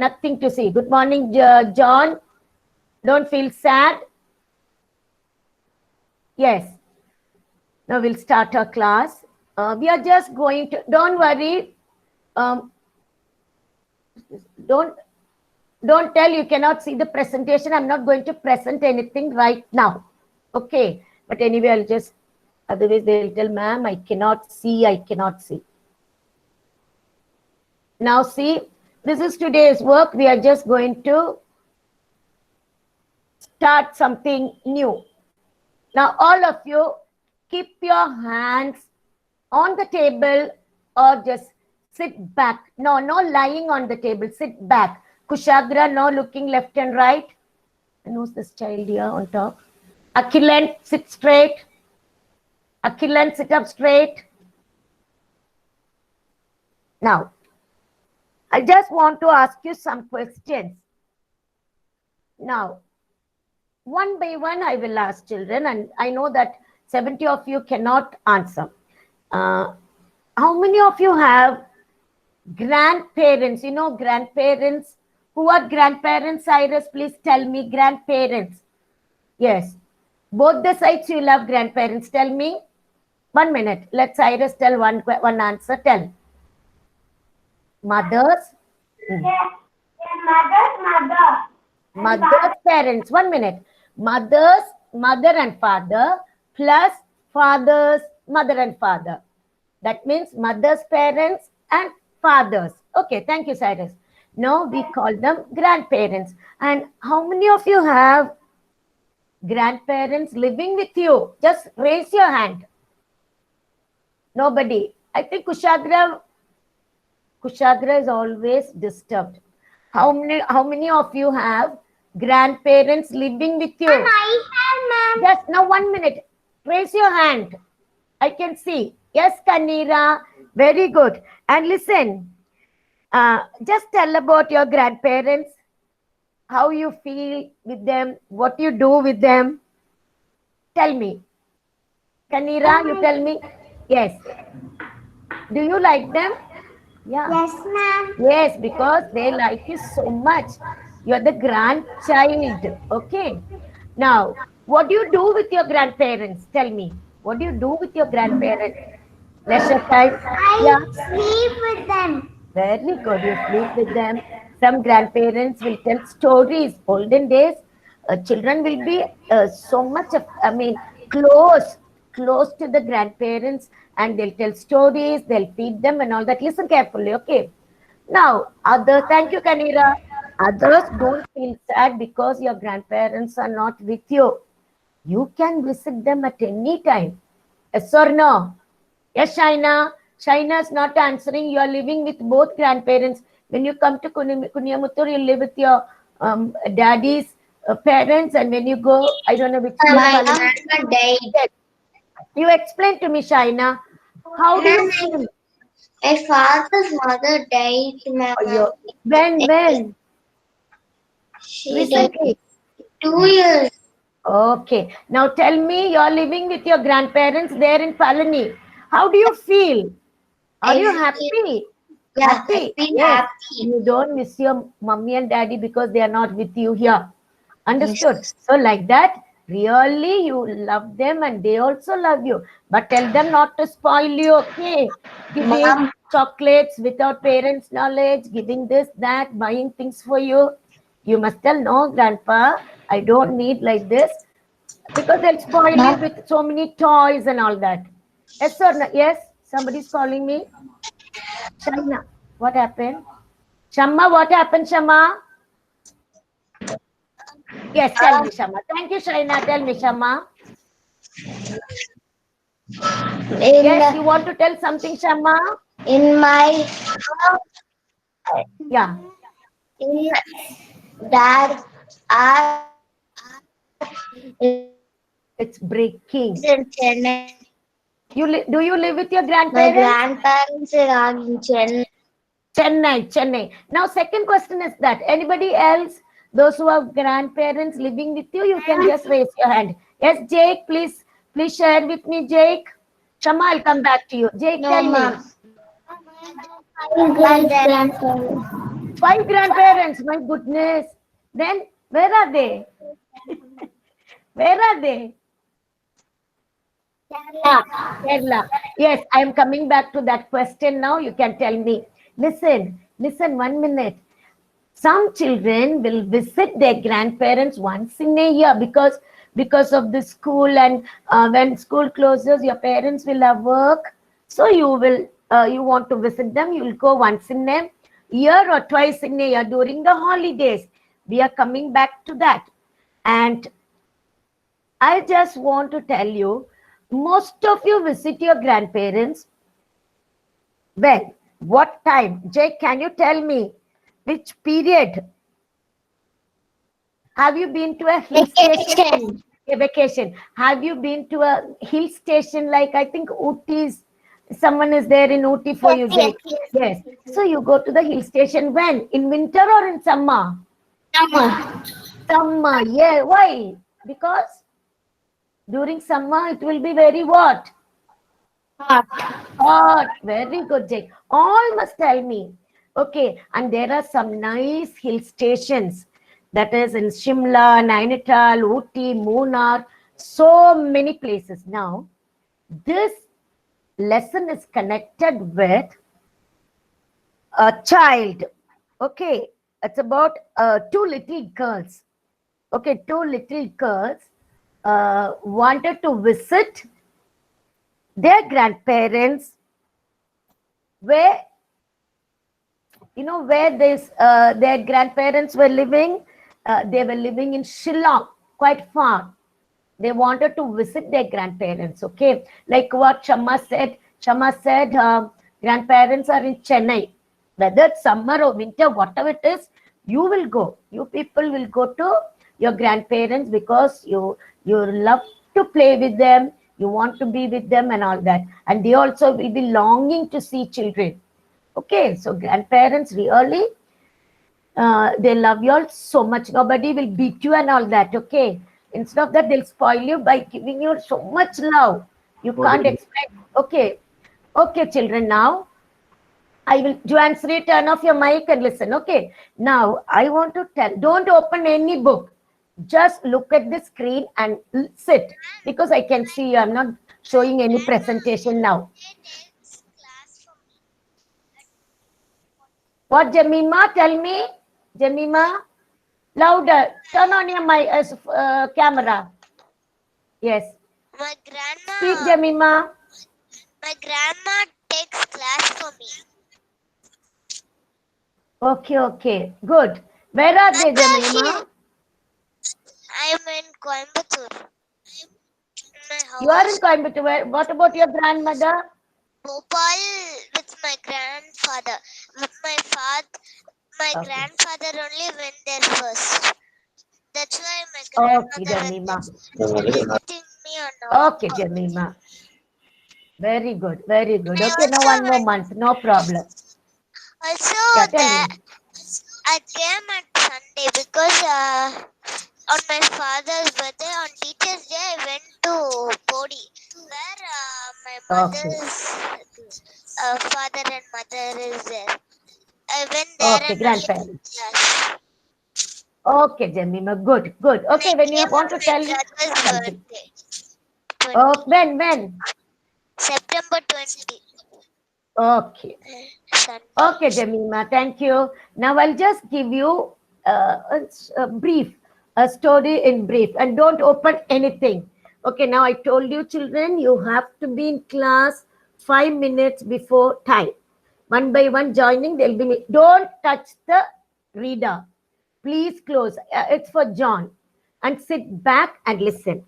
nothing to see. Good morning, John. Don't feel sad. Yes. Now we'll start our class. We are just going to, don't worry. Don't tell you cannot see the presentation. I'm not going to present anything right now. Okay. But anyway, I'll just, otherwise they'll tell, ma'am, I cannot see. Now see, this is today's work. We are just going to start something new. Now all of you, keep your hands on the table or just sit back. No lying on the table. Sit back. Kushagra, no looking left and right. And who's this child here on top? Akhilan, sit straight. Akhilan, sit up straight. Now, I just want to ask you some questions. Now, one by one, I will ask children, and I know that 70 of you cannot answer. How many of you have grandparents? You know grandparents? Who are grandparents, Cyrus? Please tell me, grandparents. Yes. Both the sides you love grandparents. Tell me. 1 minute. Let Cyrus tell one answer. Tell. Mothers. Mother's parents. 1 minute. Mother and father plus father's mother and father. That means mother's parents and fathers. Okay, thank you, Cyrus. Now we call them grandparents. And how many of you have grandparents living with you? Just raise your hand. Nobody. I think Kushagra is always disturbed. How many of you have grandparents living with you? And I have, ma'am. Just now 1 minute. Raise your hand. I can see. Yes, Kanira. Very good. And listen, just tell about your grandparents, how you feel with them, what you do with them. Tell me. Kanira, you tell me. Yes. Do you like them? Yeah. Yes, ma'am. Yes, because they like you so much. You're the grandchild. Okay. Now, what do you do with your grandparents? Tell me. What do you do with your grandparents? Leisure time? I sleep with them. Very good. You sleep with them. Some grandparents will tell stories. Olden days, children will be so much of, close to the grandparents, and they'll tell stories, they'll feed them and all that. Listen carefully, okay? Now, thank you, Kanira. Others don't feel sad because your grandparents are not with you. You can visit them at any time. Yes or no? Yes, Shaina. Shaina is not answering. You are living with both grandparents. When you come to Kunyamuthur, you live with your daddy's parents, and when you go, I don't know which. My grandma died. You explain to me, Shaina. How do you feel? My father's mother died, ma'am. When? She Recently. died 2 years. Okay. Now tell me, you're living with your grandparents there in Palani. How do you feel? Are you happy? Yeah, Happy? I feel Yes. happy. You don't miss your mommy and daddy because they are not with you here. Understood? Yes. So like that, really you love them and they also love you. But tell them not to spoil you, okay? Giving Mom. chocolates without parents' knowledge, giving this, that, buying things for you. You must tell, no, grandpa, I don't need like this. Because they'll spoil you with so many toys and all that. Yes or no? Yes? Somebody's calling me. Shaina, what happened? Shamma, what happened, Shamma? Yes, tell me, Shamma. Thank you, Shaina. Tell me, Shamma. Yes, you want to tell something, Shamma? In my Yeah. dad are It's breaking. in Chennai. Do you live with your My grandparents? grandparents are in Chennai. Chennai. Now, second question is that anybody else, those who have grandparents living with you, you can just raise your hand. Yes, Jake, please share with me, Jake. Shama, I'll come back to you. Jake, No, tell me. ma'am. Grandparents. 5 grandparents, my goodness. Then where are they? Where are they? Kerala. Yes, I am coming back to that question now. You can tell me. Listen, 1 minute. Some children will visit their grandparents once in a year because of the school, and when school closes, your parents will have work. So you want to visit them. You will go once in a year or twice in a year during the holidays. We are coming back to that, and I just want to tell you, most of you visit your grandparents when? What time? Jay, can you tell me which period? Have you been to a hill station? Vacation. A vacation. Have you been to a hill station like I think Ooty's? Someone is there in Ooty for you, Yes, Jay. yes, Yes. So you go to the hill station when? In winter or in summer? summer. Summer. Yeah. Why? Because during summer it will be very what? Hot. Hot. Very good, Jake. All must tell me. Okay, and there are some nice hill stations. That is in Shimla, Nainital, Ooty, Munnar, so many places. Now, this lesson is connected with a child. Okay, it's about two little girls. Okay, two little girls wanted to visit their grandparents where where their grandparents were living. They were living in Shillong, quite far. They wanted to visit their grandparents. Okay, like what Shama said, grandparents are in Chennai. Whether it's summer or winter, whatever it is, you will go. You people will go to your grandparents because you love to play with them. You want to be with them and all that, and they also will be longing to see children. Okay, so grandparents really, they love you all so much. Nobody will beat you and all that. Okay, instead of that, they'll spoil you by giving you so much love. You can't expect. Okay, okay, children. Now I will. Juansri, turn off your mic and listen. Okay. Now I want to tell. Don't open any book. Just look at the screen and sit because I can see you. I'm not showing any presentation now. What, Jamima? Tell me, Jamima. Louder. Turn on your mic, camera. Yes. My Speak, grandma, Jamima. my grandma takes class for me. Okay, okay. Good. Where are they, Jamima? I'm in Coimbatore. My You are in house, Coimbatore. What about your grandmother? Bhopal, with my grandfather. With my Okay. grandfather only went there first. That's why my Okay, grandmother Jamima. was visiting me on November. Okay, Jamima. Very good. Very good. I Okay, now also one more month. No problem. also Yeah, tell that me. I came at Sunday because on my father's birthday, on Teacher's Day, I went to Podi, where my Okay. mother's father and mother is there. I went there Okay, and only grandparents. class. Okay, Jamima. Good, good. And I Okay, when you came want on to my tell brother's something. birthday, Oh, 20, when? September 20, Okay. Sunday. Okay, Jamima, thank you. Now I'll just give you a brief, a story in brief, and don't open anything. Okay, now I told you, children, you have to be in class 5 minutes before time. One by one joining, they'll be. Don't touch the reader. Please close. It's for John. And sit back and listen.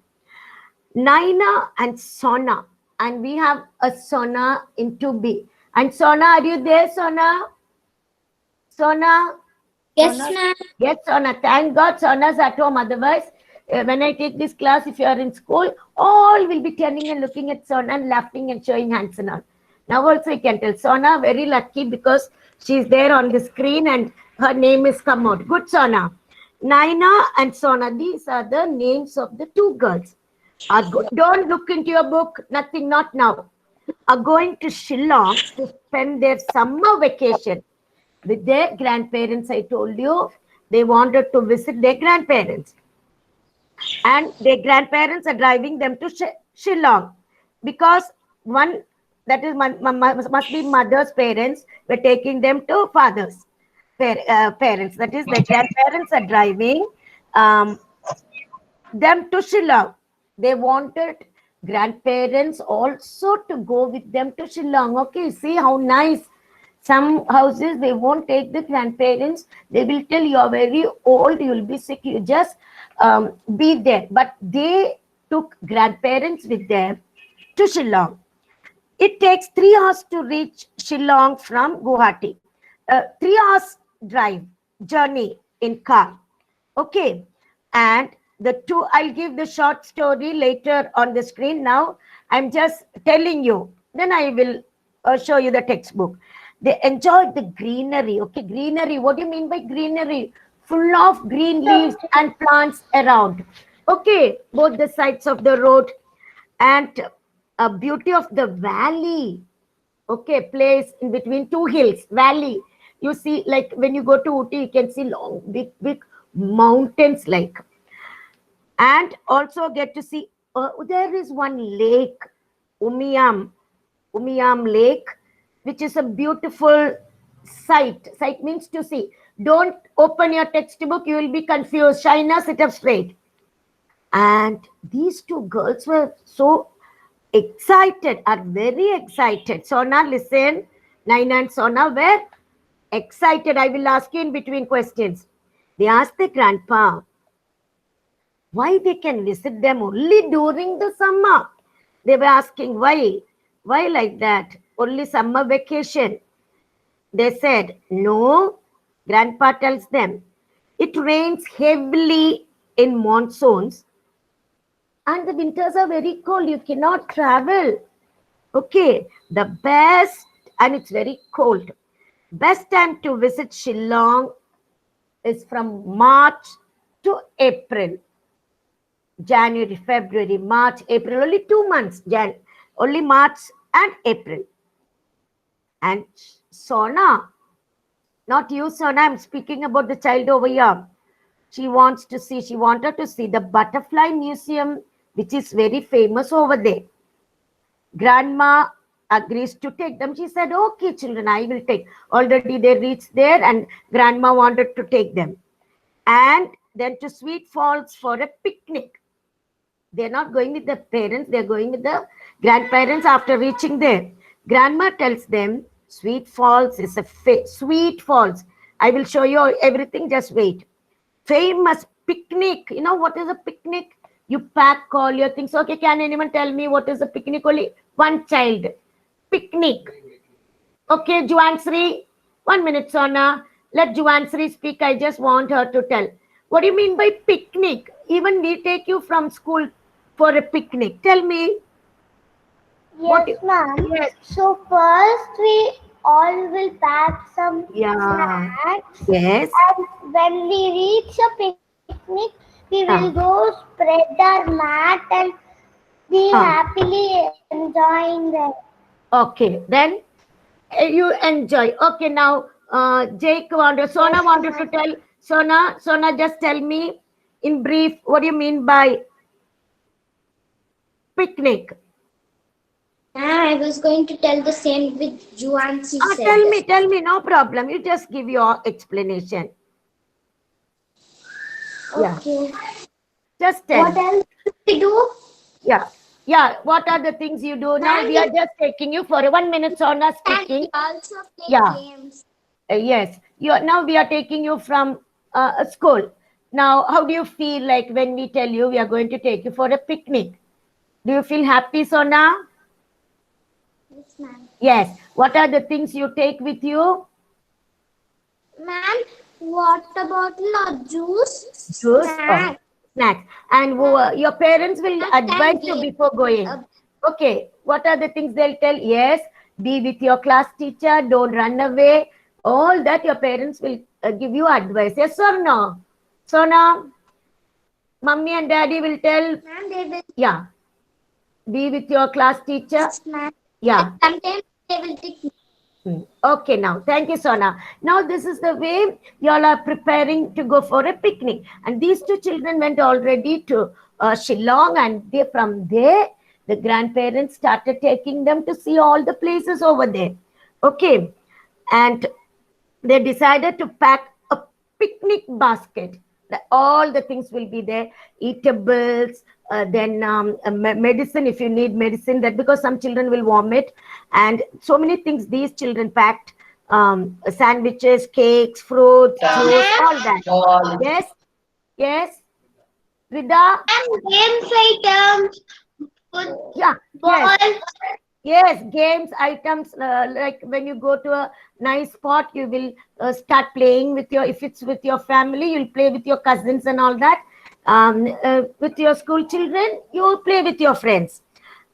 Naina and Sona. And we have a Sona in 2B. And Sona, are you there, Sona? Sona? Yes, Sona? ma'am. Yes, Sona. Thank God Sona's at home. Otherwise, when I take this class, if you are in school, all will be turning and looking at Sona and laughing and showing hands and all. Now also you can tell Sona, very lucky because she's there on the screen and her name is come out. Good, Sona. Naina and Sona, these are the names of the two girls. Don't look into your book, nothing, not now. Are going to Shillong to spend their summer vacation. with their grandparents. I told you they wanted to visit their grandparents, and their grandparents are driving them to Shillong, because one, that is must be mother's parents, were taking them to father's parents. That is, their grandparents are driving um, them to Shillong. They wanted grandparents also to go with them to Shillong. Okay, see how nice. Some houses, they won't take the grandparents. They will tell you are very old, you will be sick, you just be there. But they took grandparents with them to Shillong. It takes 3 hours to reach Shillong from Guwahati. 3 hours drive journey in car. Okay. And the two, I'll give the short story later on the screen. Now I'm just telling you. Then I will show you the textbook. They enjoyed the greenery. Okay, greenery. What do you mean by greenery? Full of green leaves and plants around. Okay, both the sides of the road, and a beauty of the valley. Okay, place in between two hills, valley. You see, like when you go to Ooty, you can see long, big mountains, like, and also get to see. There is one lake, Umiam Lake, which is a beautiful sight. Sight means to see. Don't open your textbook, you will be confused. Shaina, sit up straight. And these two girls were so excited, are very excited. Sona, listen. Naina and Sona were excited. I will ask you in between questions. They asked their grandpa why they can visit them only during the summer. They were asking why like that, only summer vacation. They said no. Grandpa tells them it rains heavily in monsoons and the winters are very cold, you cannot travel. Okay, the best, and it's very cold, best time to visit Shillong is from March to April. January, February, March, April, only 2 months, only March and April. And Sona, not you, Sona, I'm speaking about the child over here. She wanted to see the butterfly museum, which is very famous over there. Grandma agrees to take them. She said, okay, children, I will take. Already they reached there and grandma wanted to take them. And then to Sweet Falls for a picnic. They're not going with the parents, they're going with the grandparents after reaching there. Grandma tells them, Sweet Falls is a Sweet Falls. I will show you everything, just wait. Famous picnic. You know what is a picnic? You pack all your things. Okay, can anyone tell me what is a picnic? Only one child. Picnic. Okay, Juansri. 1 minute, Sona. Let Juansri speak. I just want her to tell. What do you mean by picnic? Even we take you from school for a picnic. Tell me. Yes, ma'am. Yes. So first we all will pack some Yeah. snacks. Yes. And when we reach a picnic, we will Ah. go spread our mat and be happily enjoying them. Okay, then you enjoy. Okay, now Jake wanted, Sona wanted to tell. Sona, just tell me in brief, what do you mean by picnic? I was going to tell the same with Juansi said. Tell me, no problem. You just give your explanation. Okay. Yeah. Just tell. What else do we do? Yeah. What are the things you do? Now we are just taking you for 1 minute, Sona speaking. Also play games. Yes. Now we are taking you from school. Now, how do you feel like when we tell you we are going to take you for a picnic? Do you feel happy, Sona? Yes, ma'am. Yes. What are the things you take with you? Ma'am, water bottle or juice? Juice Snack. or snacks. And your parents will advise you before going. Okay. What are the things they'll tell? Yes. Be with your class teacher. Don't run away. All that your parents will give you advice. Yes or no? Sona, mommy and daddy will tell. Ma'am, they will. Yeah. Be with your class teacher. Yes, ma'am. Yeah. Sometimes they will take Okay, now thank you, Sona. Now this is the way y'all are preparing to go for a picnic, and these two children went already to Shillong, and from there the grandparents started taking them to see all the places over there. Okay, and they decided to pack a picnic basket. All the things will be there, eatables, then medicine if you need medicine. That because some children will vomit, and so many things these children packed. Sandwiches, cakes, fruits, juice, Ma'am, all that. Yes, yes, Rida. and games items, Yeah, football. yes. Yes, games, items, like when you go to a nice spot, you will start playing with if it's with your family, you'll play with your cousins and all that. With your school children, you will play with your friends.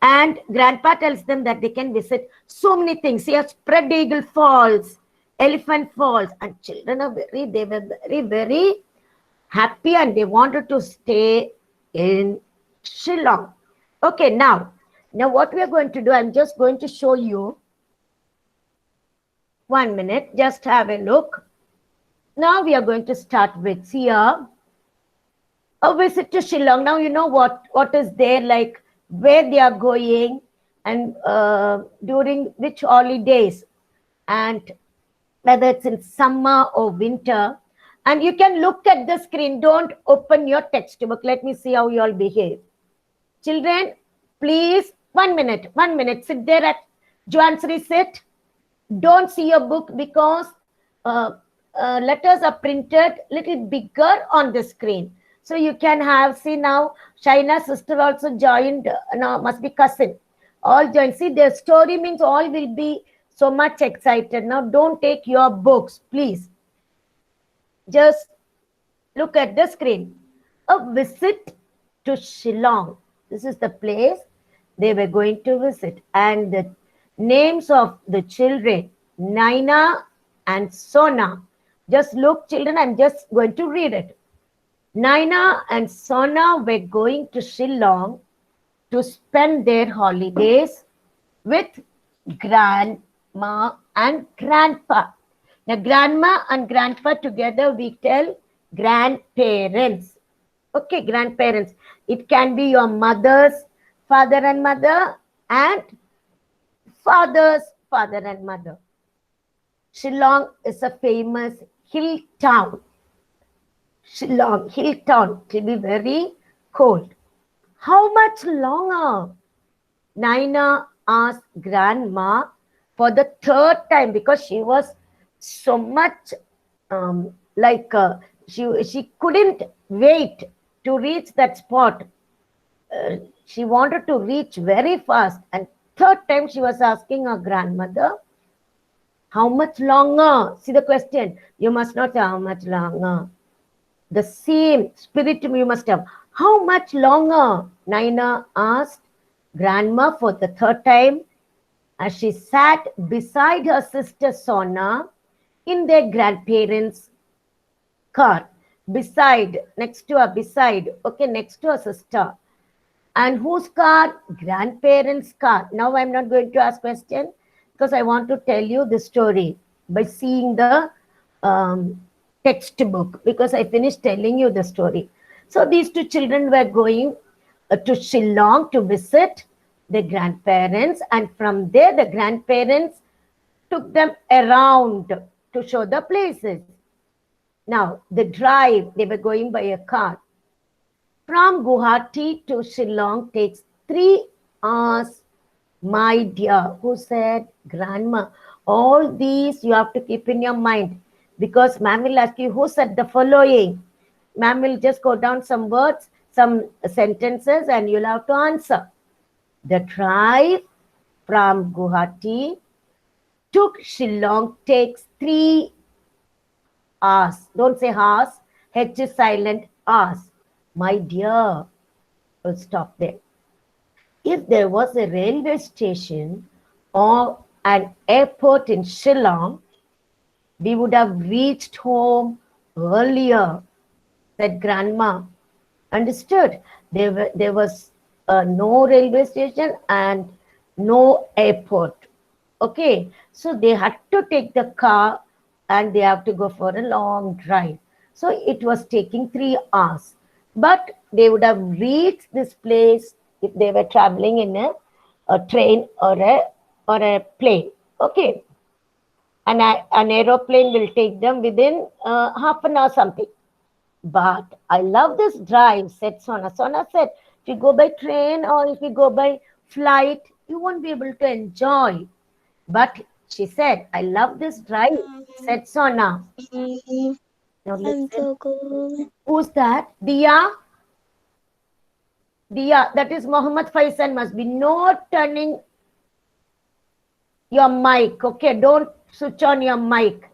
And grandpa tells them that they can visit so many things. Here, Spread Eagle Falls, Elephant Falls, and children are they were very, very happy and they wanted to stay in Shillong. Okay, now what we are going to do, I'm just going to show you. 1 minute, just have a look. Now we are going to start with here. A visit to Shillong. Now you know what is there, like where they are going and during which holidays, and whether it's in summer or winter. And you can look at the screen. Don't open your textbook. Let me see how you all behave. Children, please, 1 minute, 1 minute. Sit there at Juansri, sit. Don't see your book because letters are printed little bigger on the screen. So you can see now, Shaina's sister also joined, no, must be cousin. All joined. See, their story means all will be so much excited. Now don't take your books, please. Just look at the screen. A visit to Shillong. This is the place they were going to visit. And the names of the children, Naina and Sona. Just look, children, I'm just going to read it. Naina and Sona were going to Shillong to spend their holidays with grandma and grandpa. Now, grandma and grandpa together we tell grandparents. Okay, grandparents. It can be your mother's father and mother and father's father and mother. Shillong is a famous hill town. Shillong, hill town. It will be very cold. How much longer? Naina asked grandma for the third time because she was so much she couldn't wait to reach that spot. She wanted to reach very fast, and third time she was asking her grandmother, how much longer? See the question. You must not say how much longer. The same spirit you must have. How much longer? Naina asked grandma for the third time as she sat beside her sister Sona in their grandparents' car. Beside, next to her, beside, okay, next to her sister. And whose car? Grandparents' car. Now I'm not going to ask question because I want to tell you the story by seeing the textbook, because I finished telling you the story. So these two children were going to Shillong to visit their grandparents, and from there the grandparents took them around to show the places. Now the drive, they were going by a car. From Guwahati to Shillong takes 3 hours, my dear. Who said? Grandma. All these you have to keep in your mind, because ma'am will ask you who said the following. Ma'am will just go down some words, some sentences, and you'll have to answer. The drive from Guwahati to Shillong takes 3 hours. Don't say hours. H is silent. Hours. My dear, we'll stop there. If there was a railway station or an airport in Shillong, we would have reached home earlier, said grandma. Understood? There was no railway station and no airport. Okay, so they had to take the car and they have to go for a long drive. So it was taking 3 hours. But they would have reached this place if they were traveling in a train or a plane. Okay, an aeroplane will take them within half an hour something. But I love this drive, said Sona. Sona said, if you go by train or if you go by flight, you won't be able to enjoy. But she said, I love this drive, said Sona. Now I'm listen. so cool. Who's that? Dia? Dia, that is Mohammed Faisal must be. No turning your mic. Okay, don't switch on your mic.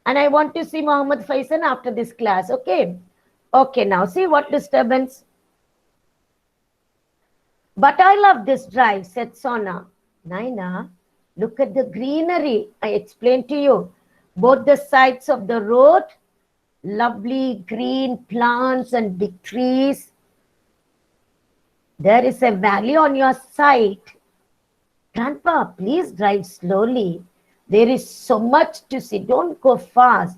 And I want to see Mohammed Faisal after this class. Okay. Okay, now see what disturbance. But I love this drive, said Sona. Naina, look at the greenery. I explained to you. Both the sides of the road, lovely green plants and big trees. There is a valley on your side. Grandpa, please drive slowly. There is so much to see. Don't go fast.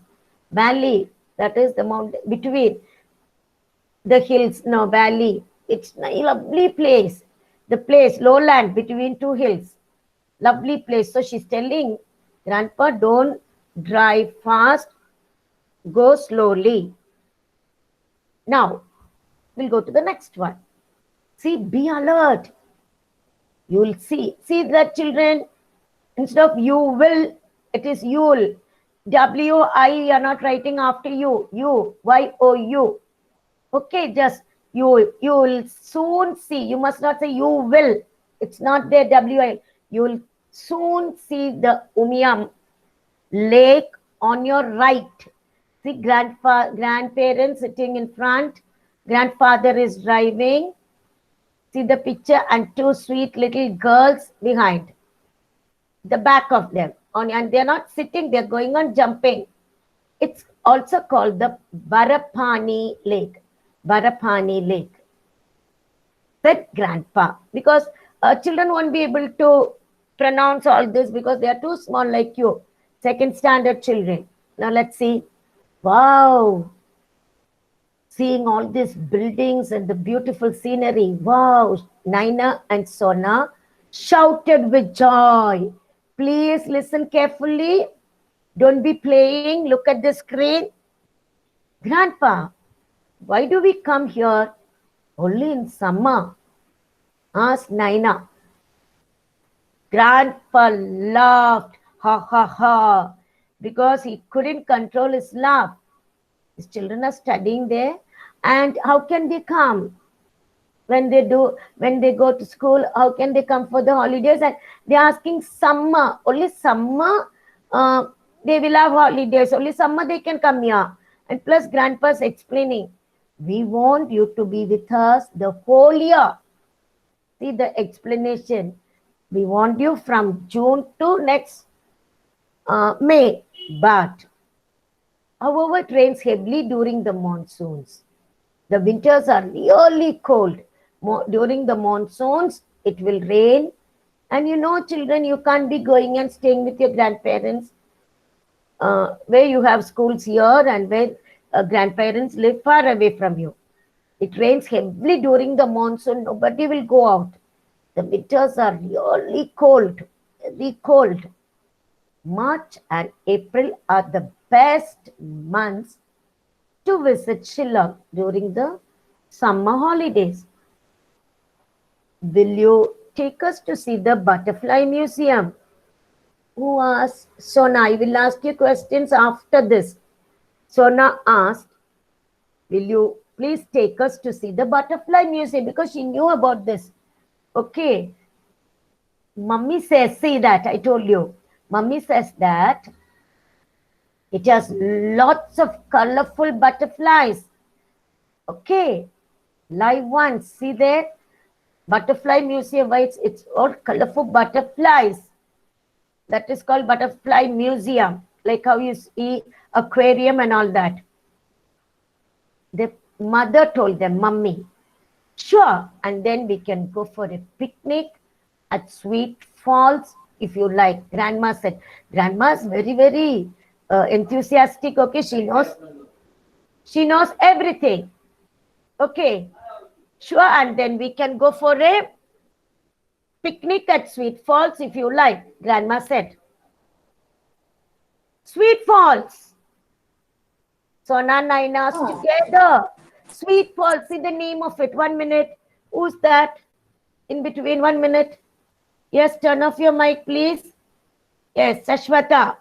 Valley, that is the mountain between the hills, no valley. It's a lovely place. The place, lowland between two hills. Lovely place. So she's telling, Grandpa, don't drive fast. Go slowly. Now, we'll go to the next one. See, be alert. You will see. See that, children? Instead of you will, it is you'll. W-I, you're not writing after you. You, Y-O-U. Okay, just you will soon see. You must not say you will. It's not there, W-I. You will soon see the Umiam lake on your right. See grandparents sitting in front. Grandfather is driving. See the picture and two sweet little girls behind. The back of them. And they're not sitting, they're going on jumping. It's also called the Barapani Lake. Barapani Lake. Said Grandpa. Because children won't be able to pronounce all this because they are too small like you. Second standard children. Now let's see. Wow. Seeing all these buildings and the beautiful scenery. Wow. Naina and Sona shouted with joy. Please listen carefully. Don't be playing. Look at the screen. Grandpa, why do we come here only in summer? Asked Naina. Grandpa laughed, ha ha ha, because he couldn't control his laugh. His children are studying there, and how can they come? When they go to school, how can they come for the holidays? And they're asking summer, only summer they will have holidays, only summer they can come here. And plus grandpa's explaining, we want you to be with us the whole year. See the explanation. We want you from June to next May. But however, it rains heavily during the monsoons. The winters are really cold. During the monsoons, it will rain. And you know, children, you can't be going and staying with your grandparents where you have schools here and where grandparents live far away from you. It rains heavily during the monsoon. Nobody will go out. The winters are really cold, very cold. March and April are the best months to visit Shillong during the summer holidays. Will you take us to see the Butterfly Museum? Who asked? Sona, I will ask you questions after this. Sona asked, will you please take us to see the Butterfly Museum? Because she knew about this. Okay. Mummy says, see that, I told you. Mummy says that it has lots of colorful butterflies. Okay. Live ones. See there? Butterfly Museum, it's all colorful butterflies. That is called Butterfly Museum. Like how you see aquarium and all that. The mother told them, Mummy, sure. And then we can go for a picnic at Sweet Falls. if you like. Grandma said. Grandma's very, very enthusiastic. Okay, she knows everything. Okay, sure. And then we can go for a picnic at Sweet Falls if you like, Grandma said. Sweet Falls. So Nainas together. Sweet Falls, see the name of it. 1 minute. Who's that? In between, 1 minute. Yes, turn off your mic, please. Yes, Sashwata.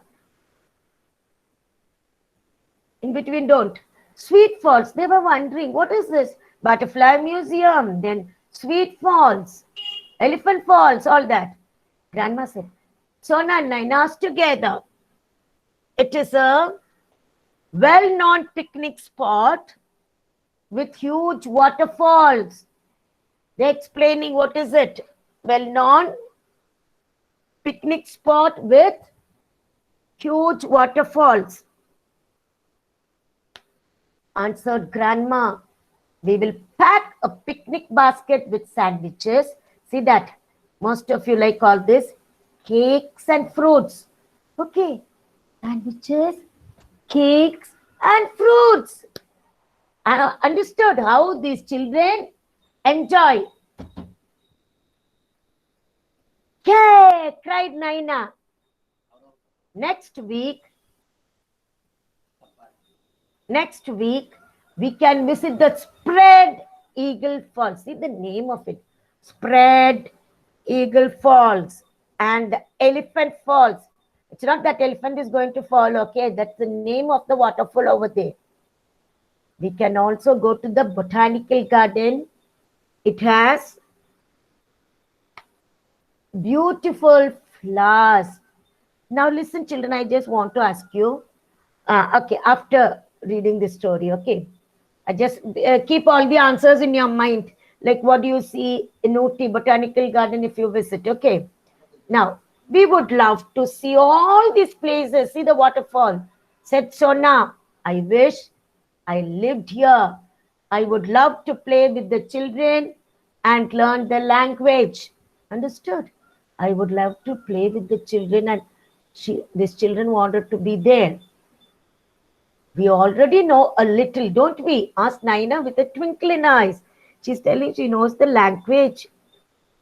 In between, don't. Sweet Falls, they were wondering, what is this? Butterfly Museum, then Sweet Falls, Elephant Falls, all that. Grandma said, Sona and Nainas together. It is a well-known picnic spot with huge waterfalls. They're explaining what is it. Well-known picnic spot with huge waterfalls. Answered Grandma. We will pack a picnic basket with sandwiches. See that? Most of you like all this. Cakes and fruits. Okay. Sandwiches, cakes and fruits. I understood how these children enjoy. Yay! Cried Naina. Next week, we can visit the Spread Eagle Falls. See the name of it. Spread Eagle Falls and the Elephant Falls. It's not that elephant is going to fall, okay? That's the name of the waterfall over there. We can also go to the botanical garden. It has beautiful flowers. Now listen, children, I just want to ask you. Okay, after reading this story, okay? I just keep all the answers in your mind. Like what do you see in Ooty Botanical Garden if you visit, okay? Now, we would love to see all these places, see the waterfall. Said Sona, I wish I lived here. I would love to play with the children and learn the language. Understood? I would love to play with the children and these children wanted to be there. We already know a little, don't we? Asked Naina with a twinkle in eyes. She's telling she knows the language.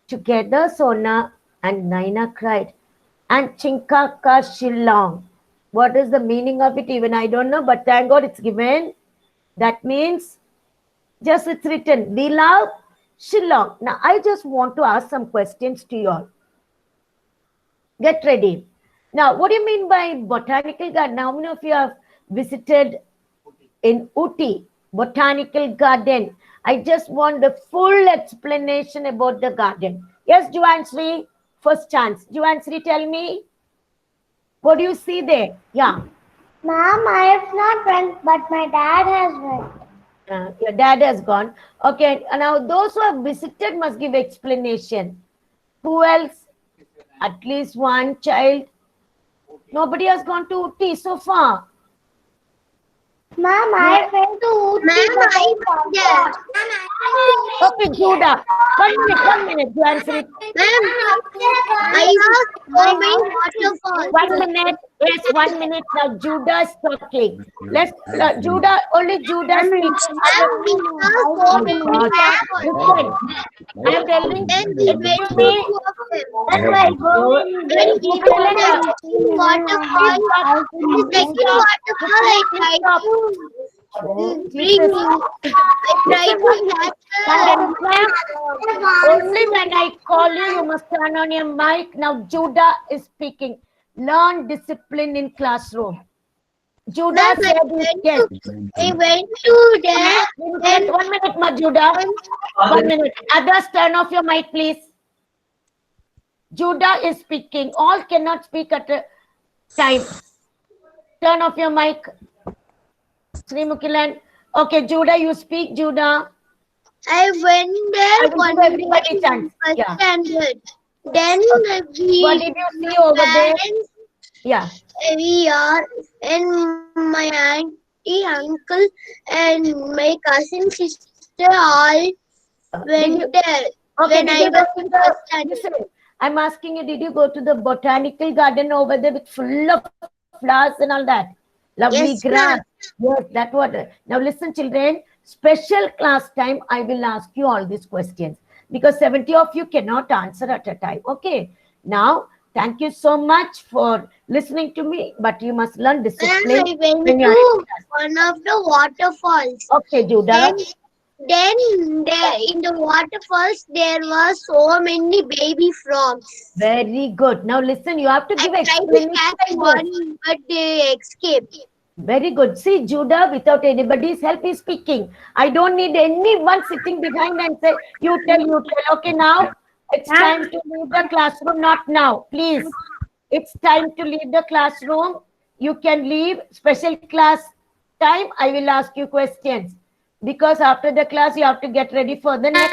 Together, Sona and Naina cried, and Chinkaka Shillong. What is the meaning of it? Even I don't know, but thank God it's given. That means, just it's written, we love Shillong. Now, I just want to ask some questions to you all. Get ready. Now, what do you mean by botanical garden? How many of you have visited in Ooty Botanical Garden? I just want the full explanation about the garden. Yes, Juansri, first chance. Juansri, tell me. What do you see there? Yeah. Ma'am, I have not went, but my dad has went. Your dad has gone. Okay, now those who have visited must give explanation. Who else? At least one child. Nobody has gone to Ooty so far. Ma'am, I went to Ooty. Ma'am, I went there. Okay, Judah. 1 minute, Juansri. Ma'am, I saw so many waterfalls. 1 minute. Yes, 1 minute. Now Judah is talking. Let's Judah, only Judah speaks. Ma'am, we saw so many waterfalls. Listen, I am telling Then we went to me. two of them. That's why When we went to the waterfall, the second waterfall, I tried to bring. I tried to catch Only when I call you, you must turn on your mic. Now Judah is speaking. Learn discipline in classroom. Judah said yes. I went to there. Then 1 minute, ma Judah. 1 minute. Others, turn off your mic, please. Judah is speaking. All cannot speak at a time. Turn off your mic. Sri Mukilan. Okay, Judah, you speak, Judah. I went I there will one give everybody chance. Yeah. standard. Then What we did you see over there? Yeah. we are and my auntie, uncle, and my cousin, sister all went there. Okay, When did I you was go in to the, first standard. listen, I'm asking you, did you go to the botanical garden over there with full of flowers and all that? Lovely Yes, grass. ma'am. Yes, that was. Now listen, children. Special class time, I will ask you all these questions because 70 of you cannot answer at a time. Okay. Now, thank you so much for listening to me, but you must learn Ma'am, discipline I went when you are in to class. one of the waterfalls. Okay, Judah. Then there in the waterfalls there were so many baby frogs. Very good. Now listen, you have to I give tried to explanation catch like this. one, but they escaped. Very good. See, Judah, without anybody's help, is speaking. I don't need anyone sitting behind and say, you tell, you tell. Okay, now it's time to leave the classroom. Not now, please. It's time to leave the classroom. You can leave. Special class time, I will ask you questions. Because after the class, you have to get ready for the next